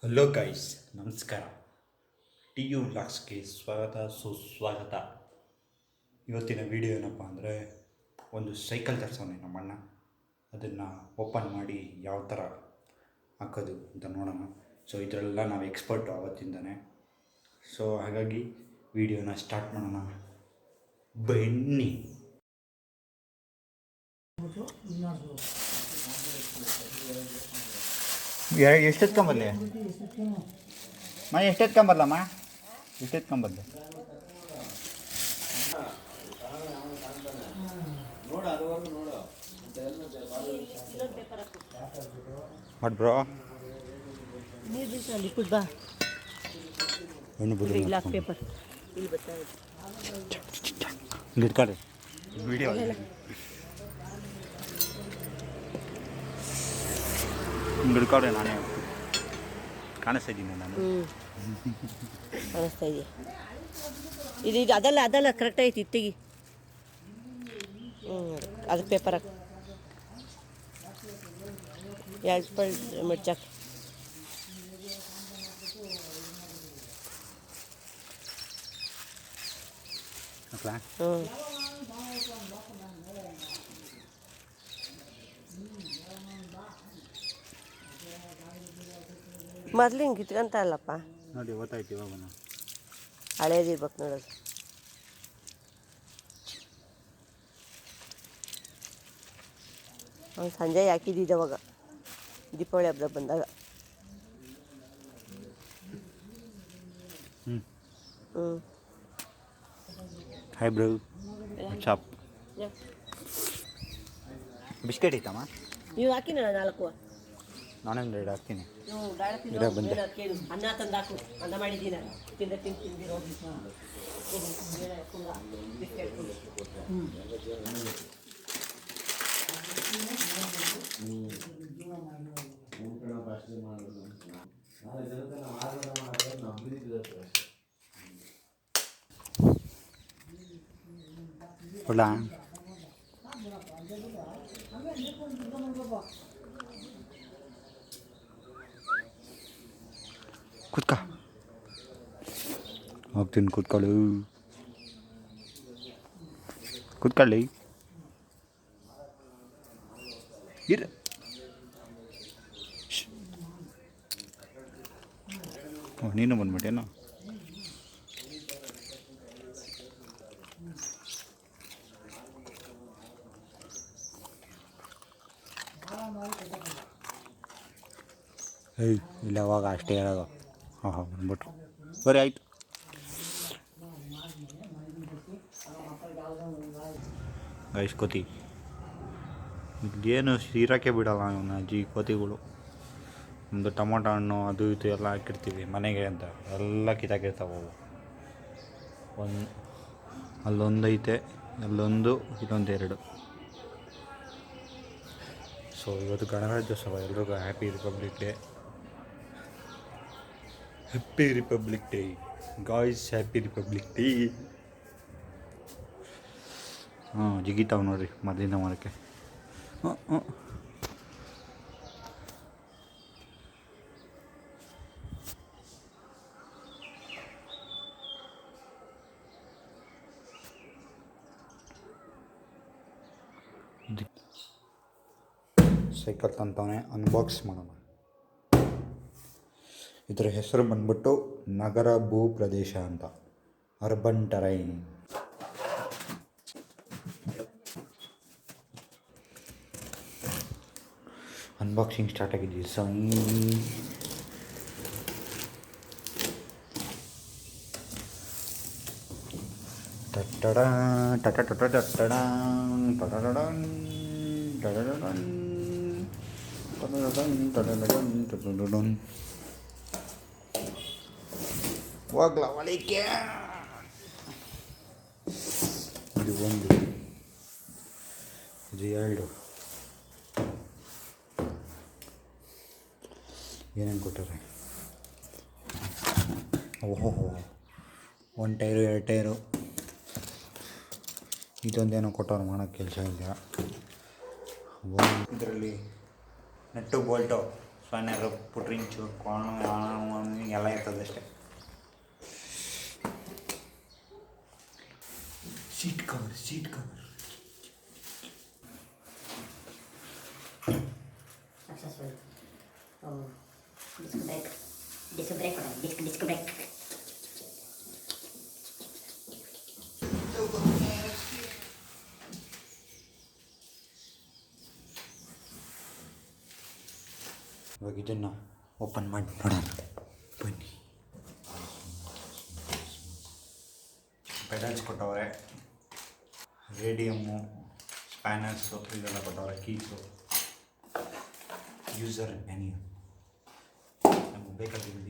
Hello guys, ನಮಸ್ಕಾರ. T U ವ್ಲಾಗ್ಸ್ಗೆ ಸ್ವಾಗತ ಸುಸ್ವಾಗತ. ಇವತ್ತಿನ ವಿಡಿಯೋ ಏನಪ್ಪ ಅಂದರೆ, ಒಂದು ಸೈಕಲ್ ತರಿಸೋನೆ ನಮ್ಮಣ್ಣ. ಅದನ್ನು ಓಪನ್ ಮಾಡಿ ಯಾವ ಥರ ಹಾಕೋದು ಅಂತ ನೋಡೋಣ. ಸೊ ಇದರೆಲ್ಲ ನಾವು ಎಕ್ಸ್ಪರ್ಟು ಆವತ್ತಿಂದನೇ. ಸೊ ಹಾಗಾಗಿ ವಿಡಿಯೋನ ಸ್ಟಾರ್ಟ್ ಮಾಡೋಣ, ಬನ್ನಿ. ಎಷ್ಟೆತ್ಕೊಂಬರ್ಲಿ ಎಷ್ಟೆತ್ಕೊಂಬರ್ಲಮ್ಮ, ಎಷ್ಟೆತ್ಕೊಂಬರ್ಲಿ ಬಟ್ ಬ್ರೋ ಗಿಡ್ಕಾರಿ ವಿಡಿಯೋ ಗಿಡ್ಕಾರೆ ನಾನೇ ಕಾಣಿಸ್ತಾ ಇದ್ದೀನಿ. ನಾನು ಕಾಣಿಸ್ತಾ ಇದೆಯಾ? ಇದು ಅದಲ್ಲ ಕರೆಕ್ಟ್ ಐತಿ. ಇತ್ತಿಗೆ ಅದು ಪೇಪರ್ ಹಾಕಿ 2 ರೂಪಾಯಿ ಮಿರ್ಚಾಕಿ. ಮೊದ್ಲು ಹಿಂಗೆ ಇಟ್ಕೊಂತ ಅಲ್ಲಪ್ಪ ನೋಡಿ, ಗೊತ್ತಾಯ್ತು ಇವಾಗ. ಹಳೇದಿರ್ಬೇಕು ನೋಡೋದು. ಅವ್ನು ಸಂಜೆ ಹಾಕಿದ್ದಿದ್ದೆ ಅವಾಗ, ದೀಪಾವಳಿ ಹಬ್ಬದಾಗ ಬಂದಾಗ. ಹಾಯ್ ಬ್ರೋ, ಚಾಪ್ ಬಿಸ್ಕೆಟ್ ಐತಮ್ಮ? ನೀವು ಹಾಕಿನ 4 ನಾನೇನು ರೇಟ್ ಹಾಕ್ತೀನಿ. ಬಂದೆ ಅನ್ನ ತಂದು ಹಾಕು, ಅನ್ನ ಮಾಡಿದ್ದೀನಿ. ತಿಂದಿರೋ ಕೊಡ್ಲಾ? ಕೂತ್ಕ, ಹೋಗ್ತೀನಿ. ಕೂತ್ಕೊಳ್ಳಿ. ಇರು. ನೀನು ಬಂದ್ಬಿಟ್ಟೇನು? ಏಯ್ ಇಲ್ಲ, ಅವಾಗ ಅಷ್ಟೇ ಹೇಳೋದು. ಹಾಂ ಬಂದ್ಬಿಟ್ರು, ಬರೀ ಆಯಿತು. ಗೈಸ್, ಕೋತಿ ಏನು ಇರೋಕ್ಕೆ ಬಿಡಲ್ಲ ಇವನ್ನ ಅಜ್ಜಿ ಕೋತಿಗಳು. ಒಂದು ಟೊಮೊಟೊ ಹಣ್ಣು ಅದು ಇದು ಎಲ್ಲ ಹಾಕಿರ್ತೀವಿ ಮನೆಗೆ ಅಂತ, ಎಲ್ಲ ಕಿತ್ತಾಕಿರ್ತಾವೆ ಅವು. ಅಲ್ಲೊಂದು ಐತೆ, ಅಲ್ಲೊಂದು, ಇಲ್ಲೊಂದು 2. ಸೊ ಇವತ್ತು ಗಣರಾಜ್ಯೋತ್ಸವ. ಎಲ್ರಿಗೂ happy Republic Day. Happy Republic Day guys, happy Republic Day. ಜಿಗಿತಾವೆ ನೋಡ್ರಿ ಮರದಿಂದ ಮರಕ್ಕೆ. ಸೈಕಲ್ ತಂತವನೇ, ಅನ್ಬಾಕ್ಸ್ ಮಾಡೋಣ. ಇದರ ಹೆಸರು ಬಂದ್ಬಿಟ್ಟು ನಗರ ಭೂ ಪ್ರದೇಶ ಅಂತ, ಅರ್ಬನ್ ಟರೈನ್. ಅನ್ಬಾಕ್ಸಿಂಗ್ ಸ್ಟಾರ್ಟ್ ಆಗಿದ್ದೀವಿ. ಹೋಗ್ಲ ಒಳಕ್ಕೆ. ಇದು 1, ಇದು 2. ಏನೇನು ಕೊಟ್ಟಾರೆ? ಓಹೋ, 1 ಟೈರು 2 ಟೈರು. ಇದೊಂದೇನೋ ಕೊಟ್ಟವ್ರು, ಮಾಡೋಕ್ಕೆ ಕೆಲಸ ಇಲ್ಲ. ಇದರಲ್ಲಿ ನಟ್ಟು ಬೋಲ್ಟು. ಸೊ ಸ್ಪನ್ನರು ಪುಟ್ರಿಂಚು ಕೋಣು ಎಲ್ಲ ಇರ್ತದೆ ಅಷ್ಟೇ. Seat cover successful. Oh, disc brake ಇವಾಗ ಇದನ್ನು ಓಪನ್ ಮಾಡಿ ನೋಡೋಣ ಬನ್ನಿ. ಪೆಡಲ್ಸ್ ಕೊಟ್ಟವ್ರೆ, ರೇಡಿಯಮ್ಮು, ಸ್ಪ್ಯಾನರ್ಸು ಇದೆಲ್ಲ ಕೊಟ್ಟವ್ರೆ, ಕೀಸು, ಯೂಸರ್ ಮೆನ್ಯೂ ನಮಗೆ ಬೇಕಾಗಿದ್ದು.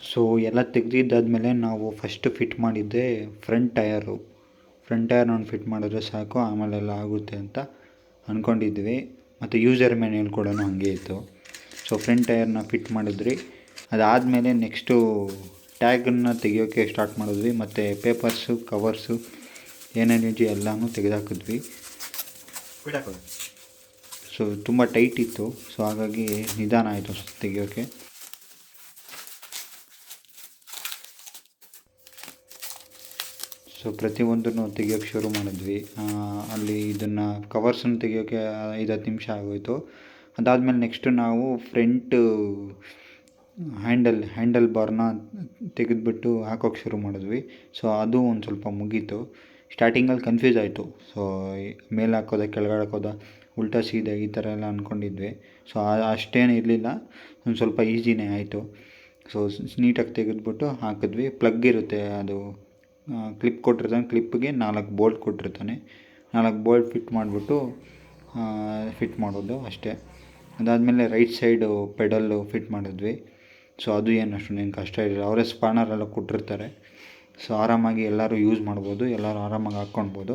ಸೊ ಎಲ್ಲ ತೆಗೆದಿದ್ದಾದಮೇಲೆ ನಾವು ಫಸ್ಟ್ ಫಿಟ್ ಮಾಡಿದ್ದೆ ಫ್ರಂಟ್ ಟಯರ್ ನಾನು ಫಿಟ್ ಮಾಡಿದ್ರೆ ಸಾಕು, ಆಮೇಲೆಲ್ಲ ಆಗುತ್ತೆ ಅಂತ ಅಂದ್ಕೊಂಡಿದ್ವಿ. ಮತ್ತು ಯೂಸರ್ ಮ್ಯಾನ್ಯಲ್ ಕೂಡ ಹಾಗೆ ಇತ್ತು. ಸೊ ಫ್ರಂಟ್ ಟಯರ್ನ ಫಿಟ್ ಮಾಡಿದ್ರಿ. ಅದಾದಮೇಲೆ ನೆಕ್ಸ್ಟು ಟ್ಯಾಗನ್ನು ತೆಗಿಯೋಕ್ಕೆ ಸ್ಟಾರ್ಟ್ ಮಾಡಿದ್ವಿ. ಮತ್ತು ಪೇಪರ್ಸು, ಕವರ್ಸು ಏನೇನಿದೆ ಎಲ್ಲನೂ ತೆಗೆದಾಕಿದ್ವಿ. ಸೊ ತುಂಬ ಟೈಟ್ ಇತ್ತು, ಸೊ ಹಾಗಾಗಿ ನಿಧಾನ ಆಯಿತು ತೆಗಿಯೋಕ್ಕೆ. ಸೊ ಪ್ರತಿಯೊಂದನ್ನು ತೆಗಿಯೋಕ್ಕೆ ಶುರು ಮಾಡಿದ್ವಿ. ಅಲ್ಲಿ ಇದನ್ನು ಕವರ್ಸನ್ನು ತೆಗಿಯೋಕ್ಕೆ 5-10 ನಿಮಿಷ ಆಗೋಯಿತು. ಅದಾದಮೇಲೆ ನೆಕ್ಸ್ಟು ನಾವು ಫ್ರಂಟ್ ಹ್ಯಾಂಡಲ್ ಬಾರ್ನ ತೆಗೆದುಬಿಟ್ಟು ಹಾಕೋಕ್ಕೆ ಶುರು ಮಾಡಿದ್ವಿ. ಸೊ ಅದು ಒಂದು ಸ್ವಲ್ಪ ಮುಗೀತು. ಸ್ಟಾರ್ಟಿಂಗಲ್ಲಿ ಕನ್ಫ್ಯೂಸ್ ಆಯಿತು. ಸೊ ಮೇಲೆ ಹಾಕೋದ, ಕೆಳಗಡೆ ಹಾಕೋದ, ಉಲ್ಟಾ ಸೀದೆ ಈ ಥರ ಎಲ್ಲ ಅಂದ್ಕೊಂಡಿದ್ವಿ. ಸೊ ಅಷ್ಟೇನು ಇರಲಿಲ್ಲ, ಒಂದು ಸ್ವಲ್ಪ ಈಸಿನೇ ಆಯಿತು. ಸೊ ನೀಟಾಗಿ ತೆಗೆದುಬಿಟ್ಟು ಹಾಕಿದ್ವಿ. ಪ್ಲಗ್ ಇರುತ್ತೆ, ಅದು ಕ್ಲಿಪ್ ಕೊಟ್ಟಿರ್ತಾನೆ, ಕ್ಲಿಪ್ಗೆ 4 ಬೋಲ್ಟ್ ಕೊಟ್ಟಿರ್ತಾನೆ. 4 ಬೋಲ್ಟ್ ಫಿಟ್ ಮಾಡಿಬಿಟ್ಟು ಫಿಟ್ ಮಾಡೋದು ಅಷ್ಟೇ. ಅದಾದಮೇಲೆ ರೈಟ್ ಸೈಡು ಪೆಡಲ್ಲು ಫಿಟ್ ಮಾಡಿದ್ವಿ. ಸೊ ಅದು ಏನು ಅಷ್ಟೊಂದೇನು ಕಷ್ಟ ಇರಲಿಲ್ಲ, ಅವರೇ ಸ್ಪಾನರೆಲ್ಲ ಕೊಟ್ಟಿರ್ತಾರೆ. ಸೊ ಆರಾಮಾಗಿ ಎಲ್ಲರೂ ಯೂಸ್ ಮಾಡ್ಬೋದು, ಎಲ್ಲರೂ ಆರಾಮಾಗಿ ಹಾಕ್ಕೊಳ್ಬೋದು.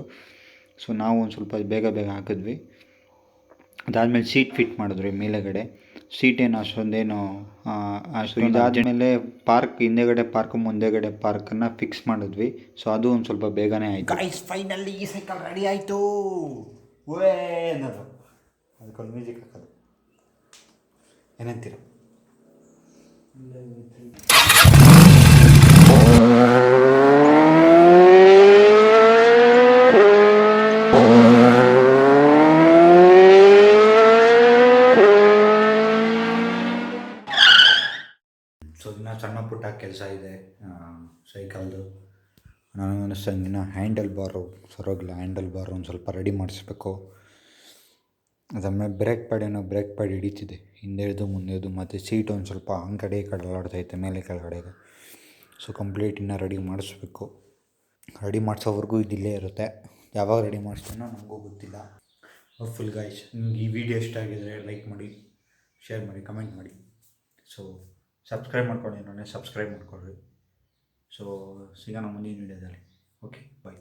ಸೊ ನಾವು ಒಂದು ಸ್ವಲ್ಪ ಬೇಗ ಹಾಕಿದ್ವಿ. ಅದಾದಮೇಲೆ ಸೀಟ್ ಫಿಟ್ ಮಾಡಿದ್ವಿ ಮೇಲೆಗಡೆ. ಸೀಟೇನು ಅಷ್ಟೊಂದೇನು ಇದಾದಮೇಲೆ ಹಿಂದೆಗಡೆ ಮುಂದೆಗಡೆ ಪಾರ್ಕನ್ನು ಫಿಕ್ಸ್ ಮಾಡಿದ್ವಿ. ಸೊ ಅದು ಒಂದು ಸ್ವಲ್ಪ ಬೇಗನೆ ಆಯಿತು. ಗೈಸ್ ಫೈನಲಿ ಈ ಸೈಕಲ್ ರೆಡಿ ಆಯಿತು. ಓಯೇ ಅನ್ನೋದು ಅದಕ್ಕೊಂದು ಮ್ಯೂಸಿಕ್ ಹಾಕೋದು ಏನಂತೀರ? ಸೊ ಇನ್ನೂ ಸಣ್ಣ ಪುಟ್ಟ ಕೆಲಸ ಇದೆ ಸೈಕಲ್ದು. ನನಗೆ ಅನ್ನಿಸ್ತಂಗೆ ಇನ್ನೂ ಹ್ಯಾಂಡಲ್ ಬಾರು ಒಂದು ಸ್ವಲ್ಪ ರೆಡಿ ಮಾಡಿಸ್ಬೇಕು. ಅದಾದಮೇಲೆ ಬ್ರೇಕ್ ಪ್ಯಾಡ್ ಹಿಡಿತಿದೆ, ಹಿಂದೆದು ಮುಂದೆದು. ಮತ್ತು ಸೀಟ್ ಒಂದು ಸ್ವಲ್ಪ ಆ ಕಡೆ ಈ ಕಡೆ ಅಲ್ಲಾಡ್ತೈತೆ ಮೇಲೆ ಕೆಳಗಡೆಗೆ. ಸೊ ಕಂಪ್ಲೀಟ್ ಇನ್ನೂ ರೆಡಿ ಮಾಡಿಸ್ಬೇಕು. ರೆಡಿ ಮಾಡಿಸೋವರೆಗೂ ಇದಿಲ್ಲೇ ಇರುತ್ತೆ. ಯಾವಾಗ ರೆಡಿ ಮಾಡಿಸ್ತೀನೋ ನನಗೂ ಗೊತ್ತಿಲ್ಲ. ಫುಲ್ ಗೈಸ್, ನಿಮ್ಗೆ ಈ ವಿಡಿಯೋ ಇಷ್ಟ ಆಗಿದರೆ ಲೈಕ್ ಮಾಡಿ, ಶೇರ್ ಮಾಡಿ, ಕಮೆಂಟ್ ಮಾಡಿ. ಸೊ ಸಬ್ಸ್ಕ್ರೈಬ್ ಮಾಡ್ಕೊಳ್ಳಿ, ಸಬ್ಸ್ಕ್ರೈಬ್ ಮಾಡ್ಕೊಳ್ಳಿ. ಸೊ ಸಿಗೋಣ ಮುಂದಿನ ವೀಡಿಯೋದಲ್ಲಿ. ಓಕೆ, ಬಾಯ್.